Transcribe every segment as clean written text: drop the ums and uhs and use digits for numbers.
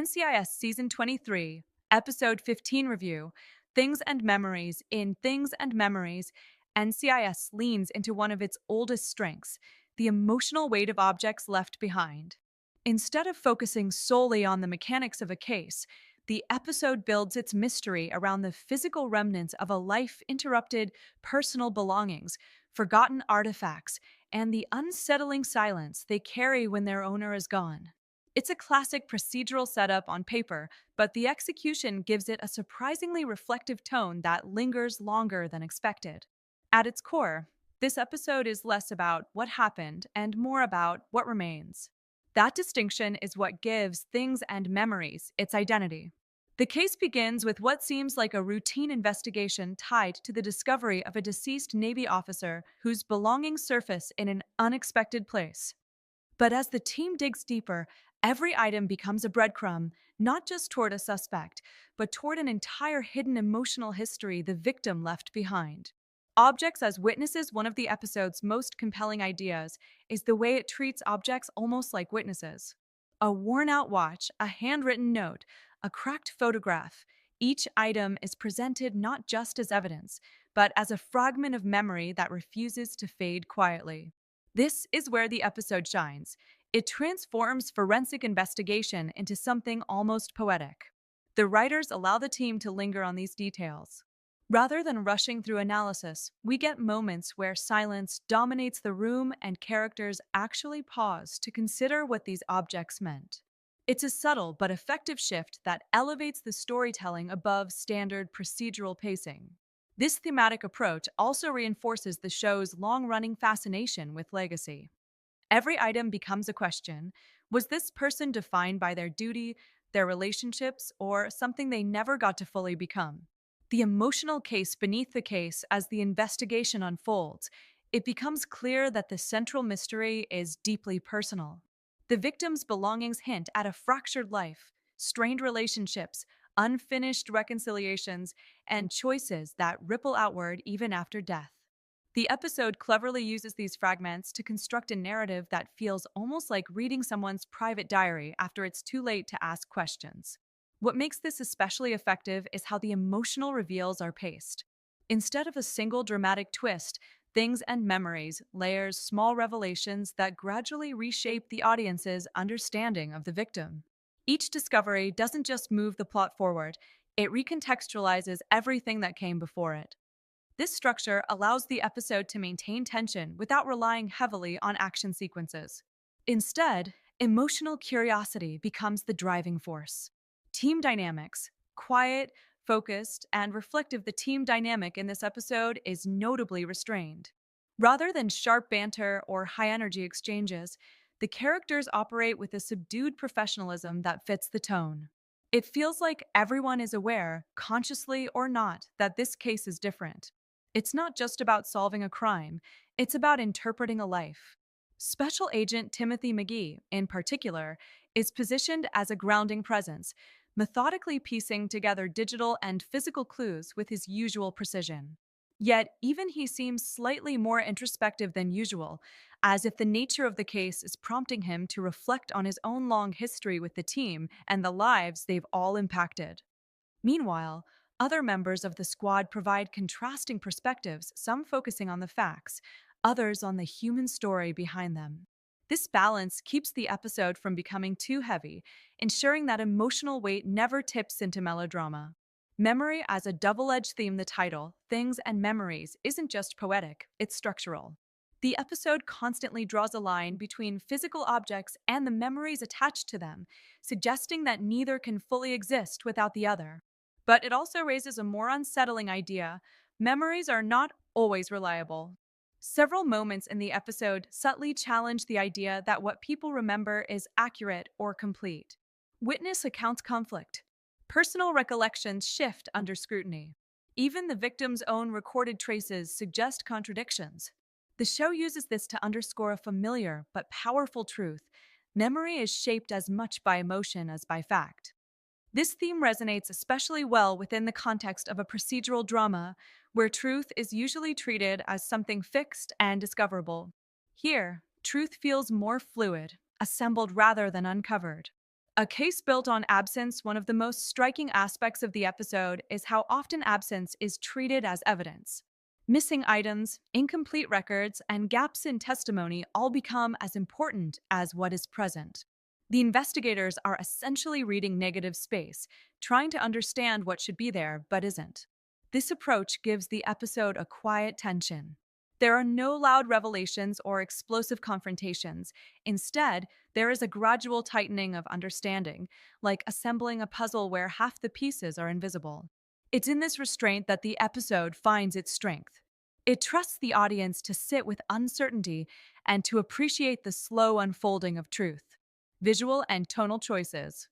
NCIS Season 23, Episode 15 Review, Things and Memories. In Things and Memories, NCIS leans into one of its oldest strengths, the emotional weight of objects left behind. Instead of focusing solely on the mechanics of a case, the episode builds its mystery around the physical remnants of a life interrupted, personal belongings, forgotten artifacts, and the unsettling silence they carry when their owner is gone. It's a classic procedural setup on paper, but the execution gives it a surprisingly reflective tone that lingers longer than expected. At its core, this episode is less about what happened and more about what remains. That distinction is what gives Things and Memories its identity. The case begins with what seems like a routine investigation tied to the discovery of a deceased Navy officer whose belongings surface in an unexpected place. But as the team digs deeper, every item becomes a breadcrumb, not just toward a suspect, but toward an entire hidden emotional history the victim left behind. Objects as Witnesses. One of the episode's most compelling ideas is the way it treats objects almost like witnesses. A worn out watch, a handwritten note, a cracked photograph. Each item is presented not just as evidence, but as a fragment of memory that refuses to fade quietly. This is where the episode shines. It transforms forensic investigation into something almost poetic. The writers allow the team to linger on these details. Rather than rushing through analysis, we get moments where silence dominates the room and characters actually pause to consider what these objects meant. It's a subtle but effective shift that elevates the storytelling above standard procedural pacing. This thematic approach also reinforces the show's long-running fascination with legacy. Every item becomes a question. Was this person defined by their duty, their relationships, or something they never got to fully become? The emotional case beneath the case. As the investigation unfolds, it becomes clear that the central mystery is deeply personal. The victim's belongings hint at a fractured life, strained relationships, unfinished reconciliations, and choices that ripple outward even after death. The episode cleverly uses these fragments to construct a narrative that feels almost like reading someone's private diary after it's too late to ask questions. What makes this especially effective is how the emotional reveals are paced. Instead of a single dramatic twist, Things and Memories layers small revelations that gradually reshape the audience's understanding of the victim. Each discovery doesn't just move the plot forward, it recontextualizes everything that came before it. This structure allows the episode to maintain tension without relying heavily on action sequences. Instead, emotional curiosity becomes the driving force. Team dynamics, quiet, focused, and reflective. The team dynamic in this episode is notably restrained. Rather than sharp banter or high energy exchanges, the characters operate with a subdued professionalism that fits the tone. It feels like everyone is aware, consciously or not, that this case is different. It's not just about solving a crime, it's about interpreting a life. Special Agent Timothy McGee, in particular, is positioned as a grounding presence, methodically piecing together digital and physical clues with his usual precision. Yet, even he seems slightly more introspective than usual, as if the nature of the case is prompting him to reflect on his own long history with the team and the lives they've all impacted. Meanwhile, other members of the squad provide contrasting perspectives, some focusing on the facts, others on the human story behind them. This balance keeps the episode from becoming too heavy, ensuring that emotional weight never tips into melodrama. Memory as a double-edged theme. The title, Things and Memories, isn't just poetic, it's structural. The episode constantly draws a line between physical objects and the memories attached to them, suggesting that neither can fully exist without the other. But it also raises a more unsettling idea. Memories are not always reliable. Several moments in the episode subtly challenge the idea that what people remember is accurate or complete. Witness accounts conflict. Personal recollections shift under scrutiny. Even the victim's own recorded traces suggest contradictions. The show uses this to underscore a familiar but powerful truth. Memory is shaped as much by emotion as by fact. This theme resonates especially well within the context of a procedural drama, where truth is usually treated as something fixed and discoverable. Here, truth feels more fluid, assembled rather than uncovered. A case built on absence, one of the most striking aspects of the episode is how often absence is treated as evidence. Missing items, incomplete records, and gaps in testimony all become as important as what is present. The investigators are essentially reading negative space, trying to understand what should be there but isn't. This approach gives the episode a quiet tension. There are no loud revelations or explosive confrontations. Instead, there is a gradual tightening of understanding, like assembling a puzzle where half the pieces are invisible. It's in this restraint that the episode finds its strength. It trusts the audience to sit with uncertainty and to appreciate the slow unfolding of truth. Visual and tonal choices.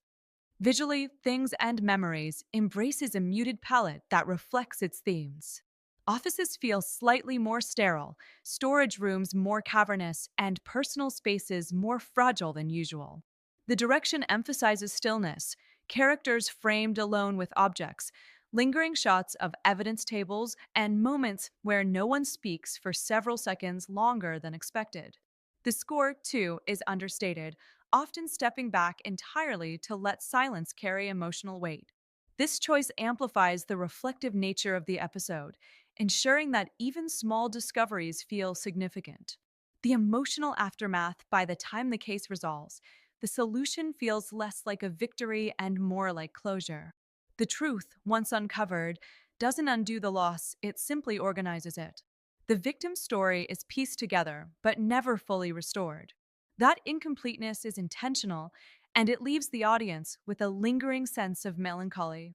Visually, Things and Memories embraces a muted palette that reflects its themes. Offices feel slightly more sterile, storage rooms more cavernous, and personal spaces more fragile than usual. The direction emphasizes stillness, characters framed alone with objects, lingering shots of evidence tables, and moments where no one speaks for several seconds longer than expected. The score, too, is understated, often stepping back entirely to let silence carry emotional weight. This choice amplifies the reflective nature of the episode, ensuring that even small discoveries feel significant. The emotional aftermath, by the time the case resolves, the solution feels less like a victory and more like closure. The truth, once uncovered, doesn't undo the loss, it simply organizes it. The victim's story is pieced together, but never fully restored. That incompleteness is intentional, and it leaves the audience with a lingering sense of melancholy.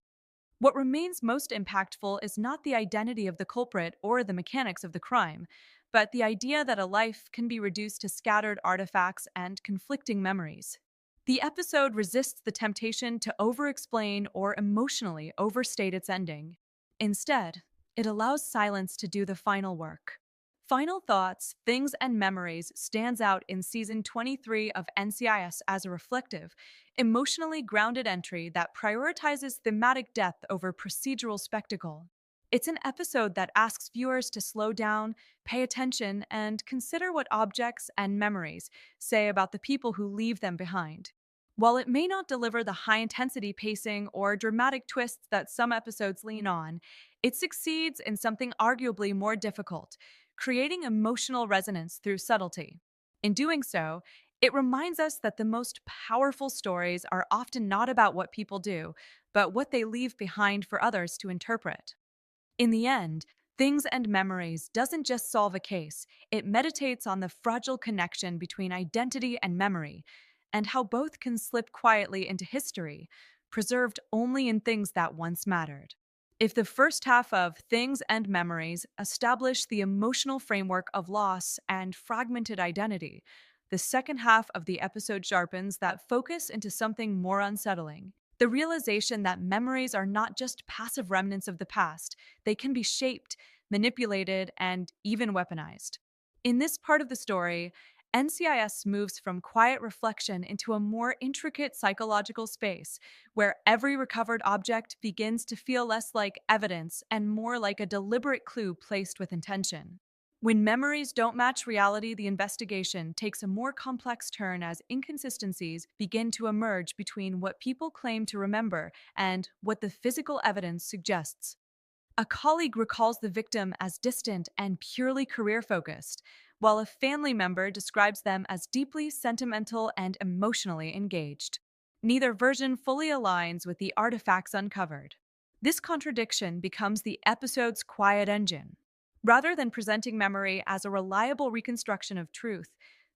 What remains most impactful is not the identity of the culprit or the mechanics of the crime, but the idea that a life can be reduced to scattered artifacts and conflicting memories. The episode resists the temptation to over explain or emotionally overstate its ending. Instead, it allows silence to do the final work. Final Thoughts, Things and Memories stands out in season 23 of NCIS as a reflective, emotionally grounded entry that prioritizes thematic depth over procedural spectacle. It's an episode that asks viewers to slow down, pay attention, and consider what objects and memories say about the people who leave them behind. While it may not deliver the high intensity pacing or dramatic twists that some episodes lean on, it succeeds in something arguably more difficult, creating emotional resonance through subtlety. In doing so, it reminds us that the most powerful stories are often not about what people do, but what they leave behind for others to interpret. In the end, Things and Memories doesn't just solve a case, it meditates on the fragile connection between identity and memory, and how both can slip quietly into history, preserved only in things that once mattered. If the first half of Things and Memories established the emotional framework of loss and fragmented identity, the second half of the episode sharpens that focus into something more unsettling. The realization that memories are not just passive remnants of the past, they can be shaped, manipulated, and even weaponized. In this part of the story, NCIS moves from quiet reflection into a more intricate psychological space where every recovered object begins to feel less like evidence and more like a deliberate clue placed with intention. When memories don't match reality, the investigation takes a more complex turn as inconsistencies begin to emerge between what people claim to remember and what the physical evidence suggests. A colleague recalls the victim as distant and purely career focused, while a family member describes them as deeply sentimental and emotionally engaged. Neither version fully aligns with the artifacts uncovered. This contradiction becomes the episode's quiet engine. Rather than presenting memory as a reliable reconstruction of truth,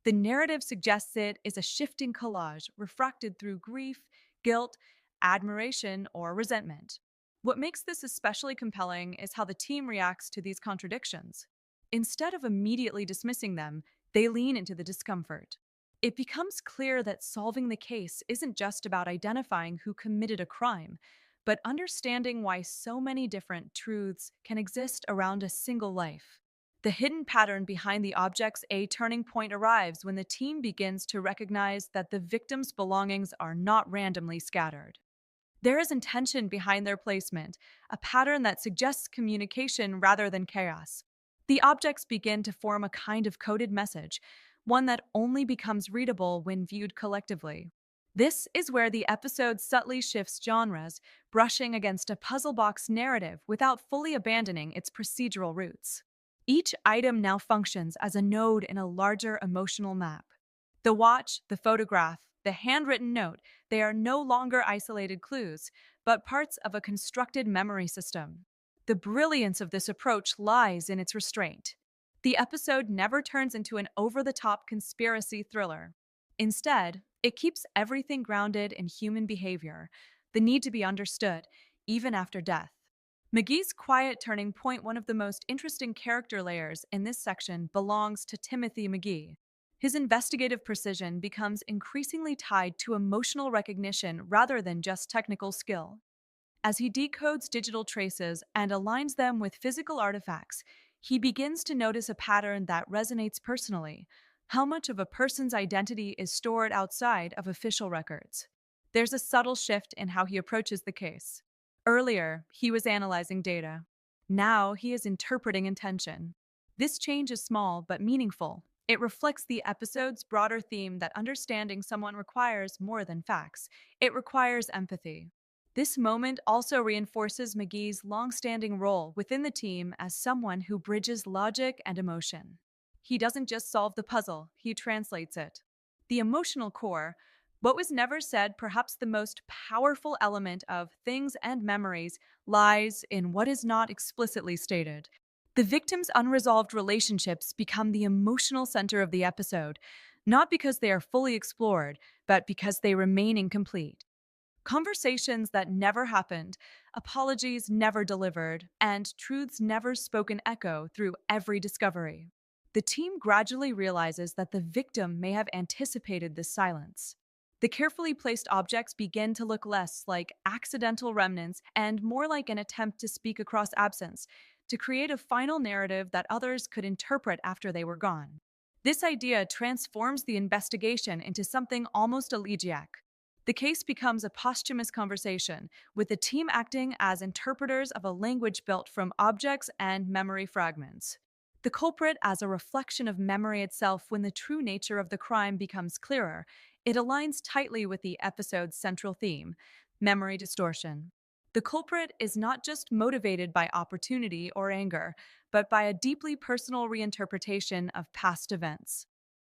the narrative suggests it is a shifting collage refracted through grief, guilt, admiration, or resentment. What makes this especially compelling is how the team reacts to these contradictions. Instead of immediately dismissing them, they lean into the discomfort. It becomes clear that solving the case isn't just about identifying who committed a crime, but understanding why so many different truths can exist around a single life. The hidden pattern behind the object's a turning point arrives when the team begins to recognize that the victim's belongings are not randomly scattered. There is intention behind their placement, a pattern that suggests communication rather than chaos. The objects begin to form a kind of coded message, one that only becomes readable when viewed collectively. This is where the episode subtly shifts genres, brushing against a puzzle box narrative without fully abandoning its procedural roots. Each item now functions as a node in a larger emotional map. The watch, the photograph, the handwritten note, they are no longer isolated clues, but parts of a constructed memory system. The brilliance of this approach lies in its restraint. The episode never turns into an over the top conspiracy thriller. Instead, it keeps everything grounded in human behavior, the need to be understood, even after death. McGee's quiet turning point, one of the most interesting character layers in this section, belongs to Timothy McGee. His investigative precision becomes increasingly tied to emotional recognition rather than just technical skill. As he decodes digital traces and aligns them with physical artifacts, he begins to notice a pattern that resonates personally: how much of a person's identity is stored outside of official records. There's a subtle shift in how he approaches the case. Earlier, he was analyzing data. Now, he is interpreting intention. This change is small but meaningful. It reflects the episode's broader theme that understanding someone requires more than facts. It requires empathy. This moment also reinforces McGee's long-standing role within the team as someone who bridges logic and emotion. He doesn't just solve the puzzle, he translates it. The emotional core, what was never said, perhaps the most powerful element of Things and Memories, lies in what is not explicitly stated. The victim's unresolved relationships become the emotional center of the episode, not because they are fully explored, but because they remain incomplete. Conversations that never happened, apologies never delivered, and truths never spoken echo through every discovery. The team gradually realizes that the victim may have anticipated this silence. The carefully placed objects begin to look less like accidental remnants and more like an attempt to speak across absence, to create a final narrative that others could interpret after they were gone. This idea transforms the investigation into something almost elegiac. The case becomes a posthumous conversation, with the team acting as interpreters of a language built from objects and memory fragments. The culprit as a reflection of memory itself. When the true nature of the crime becomes clearer, it aligns tightly with the episode's central theme: memory distortion. The culprit is not just motivated by opportunity or anger, but by a deeply personal reinterpretation of past events.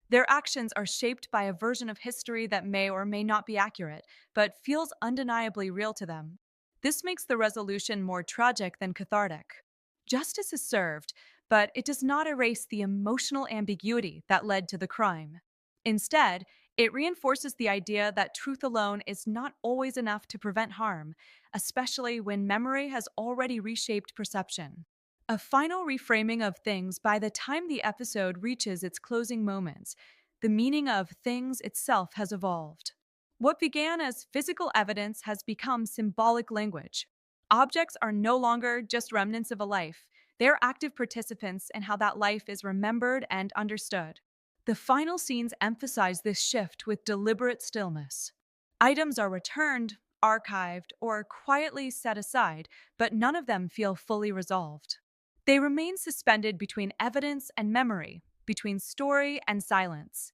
Their actions are shaped by a version of history that may or may not be accurate, but feels undeniably real to them. This makes the resolution more tragic than cathartic. Justice is served, but it does not erase the emotional ambiguity that led to the crime. Instead, it reinforces the idea that truth alone is not always enough to prevent harm, especially when memory has already reshaped perception. A final reframing of things. By the time the episode reaches its closing moments, the meaning of things itself has evolved. What began as physical evidence has become symbolic language. Objects are no longer just remnants of a life, they're active participants in how that life is remembered and understood. The final scenes emphasize this shift with deliberate stillness. Items are returned, archived, or quietly set aside, but none of them feel fully resolved. They remain suspended between evidence and memory, between story and silence.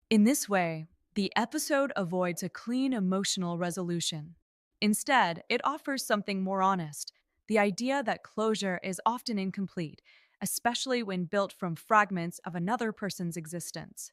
In this way, the episode avoids a clean emotional resolution. Instead, it offers something more honest: the idea that closure is often incomplete, especially when built from fragments of another person's existence.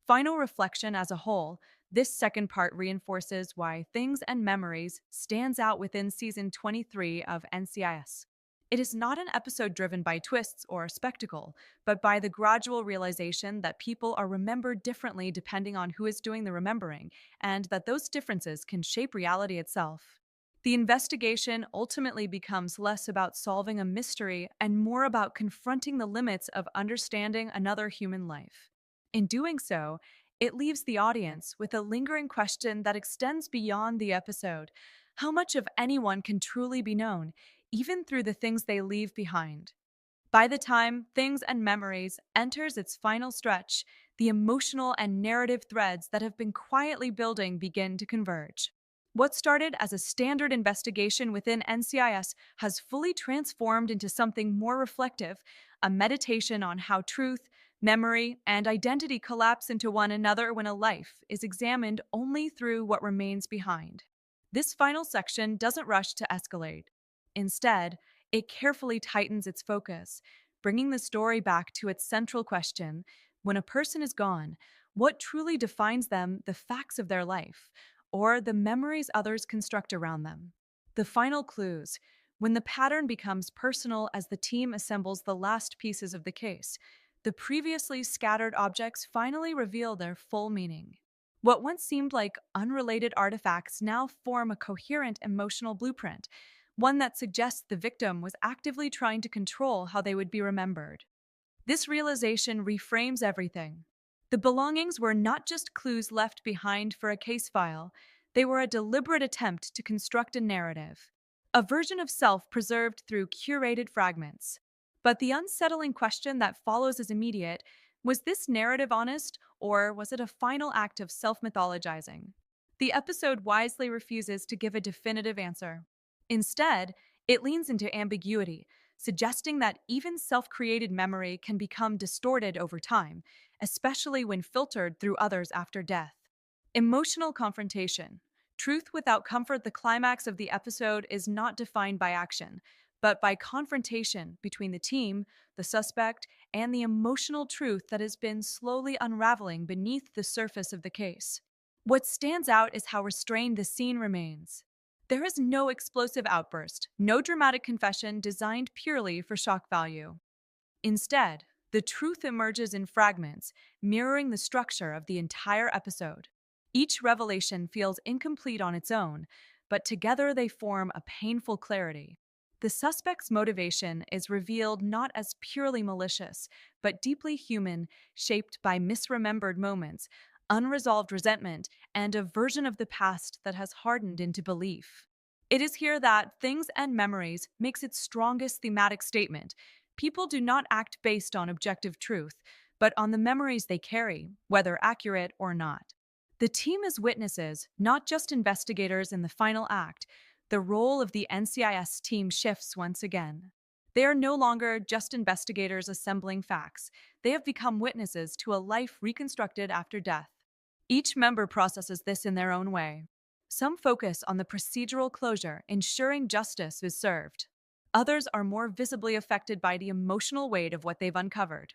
Final reflection. As a whole, this second part reinforces why Things and Memories stands out within season 23 of NCIS. It is not an episode driven by twists or spectacle, but by the gradual realization that people are remembered differently depending on who is doing the remembering, and that those differences can shape reality itself. The investigation ultimately becomes less about solving a mystery and more about confronting the limits of understanding another human life. In doing so, it leaves the audience with a lingering question that extends beyond the episode: how much of anyone can truly be known, even through the things they leave behind? By the time Things and Memories enters its final stretch, the emotional and narrative threads that have been quietly building begin to converge. What started as a standard investigation within NCIS has fully transformed into something more reflective: a meditation on how truth, Memory and identity collapse into one another when a life is examined only through what remains behind. This final section doesn't rush to escalate. Instead, it carefully tightens its focus, bringing the story back to its central question: when a person is gone, what truly defines them, the facts of their life, or the memories others construct around them? The final clues: when the pattern becomes personal as the team assembles the last pieces of the case, the previously scattered objects finally reveal their full meaning. What once seemed like unrelated artifacts now form a coherent emotional blueprint, one that suggests the victim was actively trying to control how they would be remembered. This realization reframes everything. The belongings were not just clues left behind for a case file, they were a deliberate attempt to construct a narrative, a version of self preserved through curated fragments. But the unsettling question that follows is immediate: was this narrative honest, or was it a final act of self mythologizing? The episode wisely refuses to give a definitive answer. Instead, it leans into ambiguity, suggesting that even self created memory can become distorted over time, especially when filtered through others after death. Emotional confrontation. Truth without comfort. The climax of the episode is not defined by action, but by confrontation between the team, the suspect, and the emotional truth that has been slowly unraveling beneath the surface of the case. What stands out is how restrained the scene remains. There is no explosive outburst, no dramatic confession designed purely for shock value. Instead, the truth emerges in fragments, mirroring the structure of the entire episode. Each revelation feels incomplete on its own, but together they form a painful clarity. The suspect's motivation is revealed not as purely malicious, but deeply human, shaped by misremembered moments, unresolved resentment, and a version of the past that has hardened into belief. It is here that Things and Memories makes its strongest thematic statement. People do not act based on objective truth, but on the memories they carry, whether accurate or not. The team is witnesses, not just investigators in the final act. The role of the NCIS team shifts once again. They are no longer just investigators assembling facts. They have become witnesses to a life reconstructed after death. Each member processes this in their own way. Some focus on the procedural closure, ensuring justice is served. Others are more visibly affected by the emotional weight of what they've uncovered.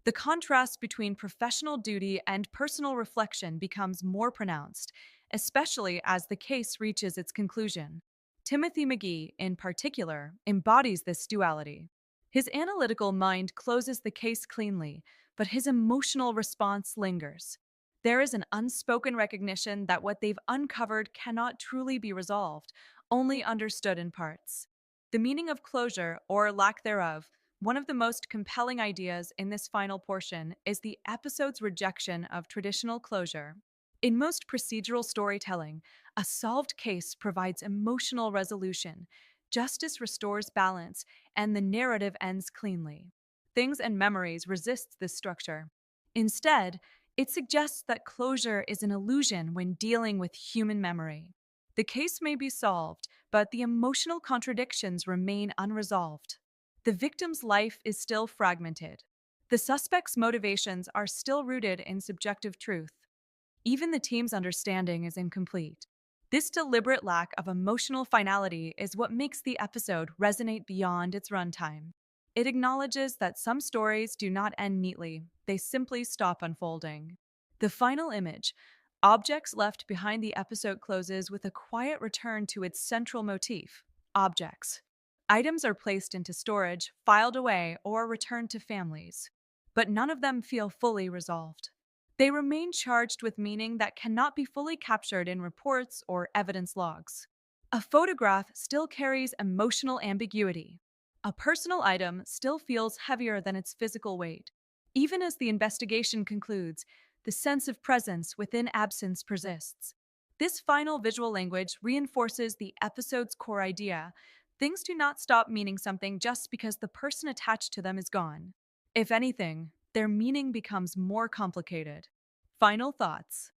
The contrast between professional duty and personal reflection becomes more pronounced, especially as the case reaches its conclusion. Timothy McGee, in particular, embodies this duality. His analytical mind closes the case cleanly, but his emotional response lingers. There is an unspoken recognition that what they've uncovered cannot truly be resolved, only understood in parts. The meaning of closure, or lack thereof, one of the most compelling ideas in this final portion is the episode's rejection of traditional closure. In most procedural storytelling, a solved case provides emotional resolution, justice restores balance, and the narrative ends cleanly. Things and Memories resists this structure. Instead, it suggests that closure is an illusion when dealing with human memory. The case may be solved, but the emotional contradictions remain unresolved. The victim's life is still fragmented. The suspect's motivations are still rooted in subjective truth. Even the team's understanding is incomplete. This deliberate lack of emotional finality is what makes the episode resonate beyond its runtime. It acknowledges that some stories do not end neatly, they simply stop unfolding. The final image, objects left behind. The episode closes with a quiet return to its central motif: objects. Items are placed into storage, filed away, or returned to families. But none of them feel fully resolved. They remain charged with meaning that cannot be fully captured in reports or evidence logs. A photograph still carries emotional ambiguity. A personal item still feels heavier than its physical weight. Even as the investigation concludes, the sense of presence within absence persists. This final visual language reinforces the episode's core idea: things do not stop meaning something just because the person attached to them is gone. If anything, their meaning becomes more complicated. Final thoughts.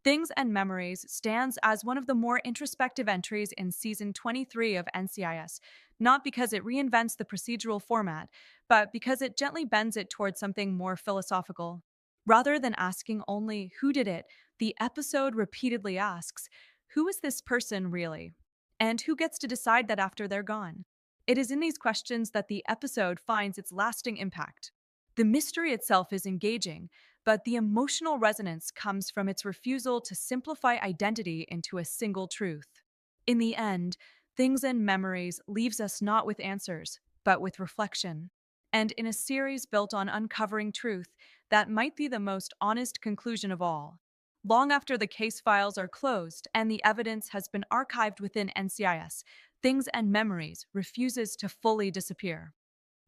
Things and Memories stands as one of the more introspective entries in season 23 of NCIS, not because it reinvents the procedural format, but because it gently bends it towards something more philosophical. Rather than asking only who did it, the episode repeatedly asks, who is this person really? And who gets to decide that after they're gone? It is in these questions that the episode finds its lasting impact. The mystery itself is engaging, but the emotional resonance comes from its refusal to simplify identity into a single truth. In the end, Things and Memories leaves us not with answers, but with reflection. And in a series built on uncovering truth, that might be the most honest conclusion of all. Long after the case files are closed and the evidence has been archived within NCIS, Things and Memories refuses to fully disappear.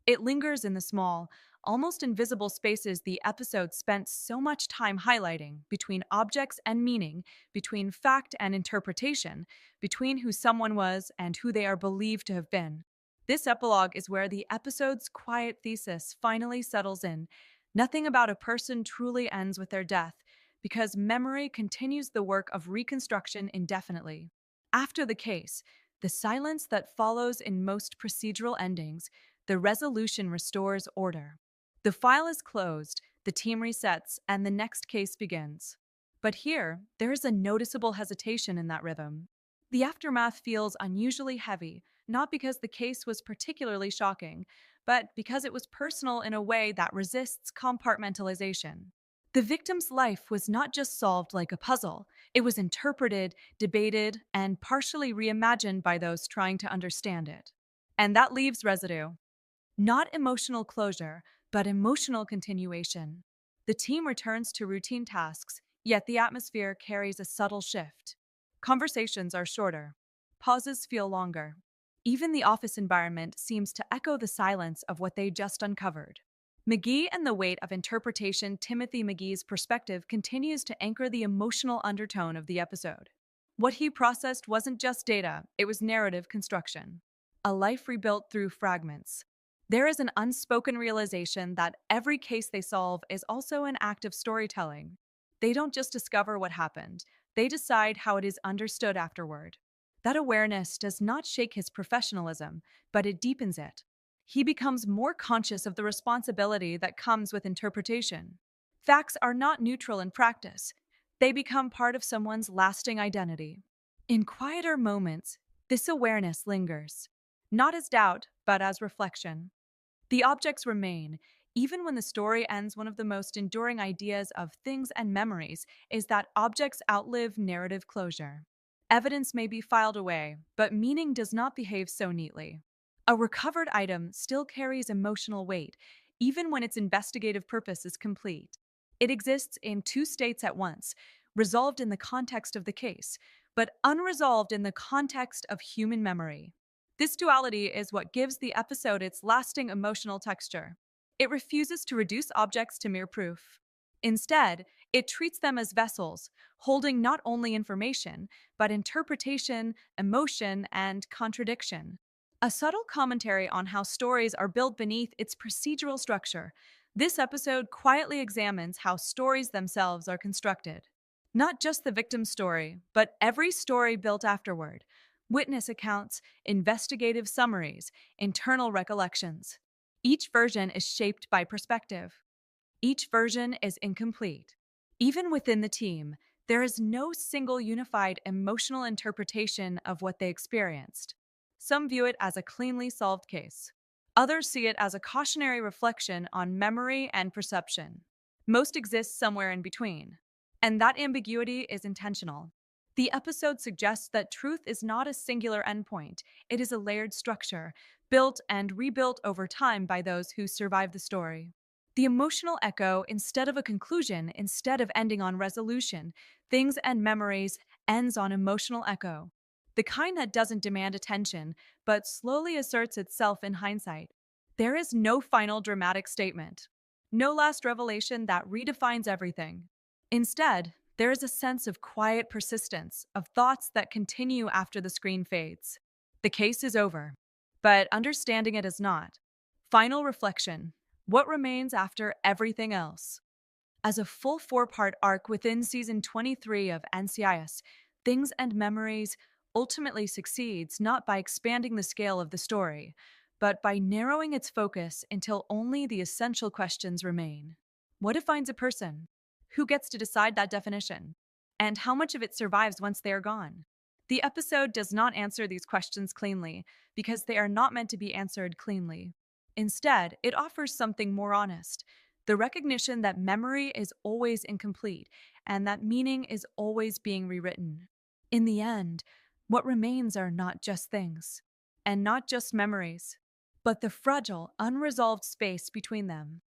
It lingers in the small, almost invisible spaces the episode spent so much time highlighting between objects and meaning, between fact and interpretation, between who someone was and who they are believed to have been. This epilogue is where the episode's quiet thesis finally settles in. Nothing about a person truly ends with their death, because memory continues the work of reconstruction indefinitely. After the case, the silence that follows in most procedural endings, the resolution restores order. The file is closed, the team resets, and the next case begins. But here, there is a noticeable hesitation in that rhythm. The aftermath feels unusually heavy, not because the case was particularly shocking, but because it was personal in a way that resists compartmentalization. The victim's life was not just solved like a puzzle, it was interpreted, debated, and partially reimagined by those trying to understand it. And that leaves residue. Not emotional closure, but emotional continuation. The team returns to routine tasks, yet the atmosphere carries a subtle shift. Conversations are shorter. Pauses feel longer. Even the office environment seems to echo the silence of what they just uncovered. McGee and the weight of interpretation. Timothy McGee's perspective continues to anchor the emotional undertone of the episode. What he processed wasn't just data, it was narrative construction. A life rebuilt through fragments. There is an unspoken realization that every case they solve is also an act of storytelling. They don't just discover what happened, they decide how it is understood afterward. That awareness does not shake his professionalism, but it deepens it. He becomes more conscious of the responsibility that comes with interpretation. Facts are not neutral in practice, they become part of someone's lasting identity. In quieter moments, this awareness lingers, not as doubt, but as reflection. The objects remain, even when the story ends. One of the most enduring ideas of Things and Memories is that objects outlive narrative closure. Evidence may be filed away, but meaning does not behave so neatly. A recovered item still carries emotional weight, even when its investigative purpose is complete. It exists in two states at once, resolved in the context of the case, but unresolved in the context of human memory. This duality is what gives the episode its lasting emotional texture. It refuses to reduce objects to mere proof. Instead, it treats them as vessels, holding not only information, but interpretation, emotion, and contradiction. A subtle commentary on how stories are built beneath its procedural structure. This episode quietly examines how stories themselves are constructed. Not just the victim's story, but every story built afterward. Witness accounts, investigative summaries, internal recollections. Each version is shaped by perspective. Each version is incomplete. Even within the team, there is no single unified emotional interpretation of what they experienced. Some view it as a cleanly solved case. Others see it as a cautionary reflection on memory and perception. Most exist somewhere in between. And that ambiguity is intentional. The episode suggests that truth is not a singular endpoint, it is a layered structure, built and rebuilt over time by those who survive the story. The emotional echo, instead of a conclusion, instead of ending on resolution, Things and Memories ends on emotional echo. The kind that doesn't demand attention, but slowly asserts itself in hindsight. There is no final dramatic statement, no last revelation that redefines everything. Instead, there is a sense of quiet persistence, of thoughts that continue after the screen fades. The case is over, but understanding it is not. Final reflection. What remains after everything else? As a full four-part arc within season 23 of NCIS, Things and Memories ultimately succeeds not by expanding the scale of the story, but by narrowing its focus until only the essential questions remain. What defines a person? Who gets to decide that definition? And how much of it survives once they are gone? The episode does not answer these questions cleanly because they are not meant to be answered cleanly. Instead, it offers something more honest, the recognition that memory is always incomplete and that meaning is always being rewritten. In the end, what remains are not just things, and not just memories, but the fragile, unresolved space between them.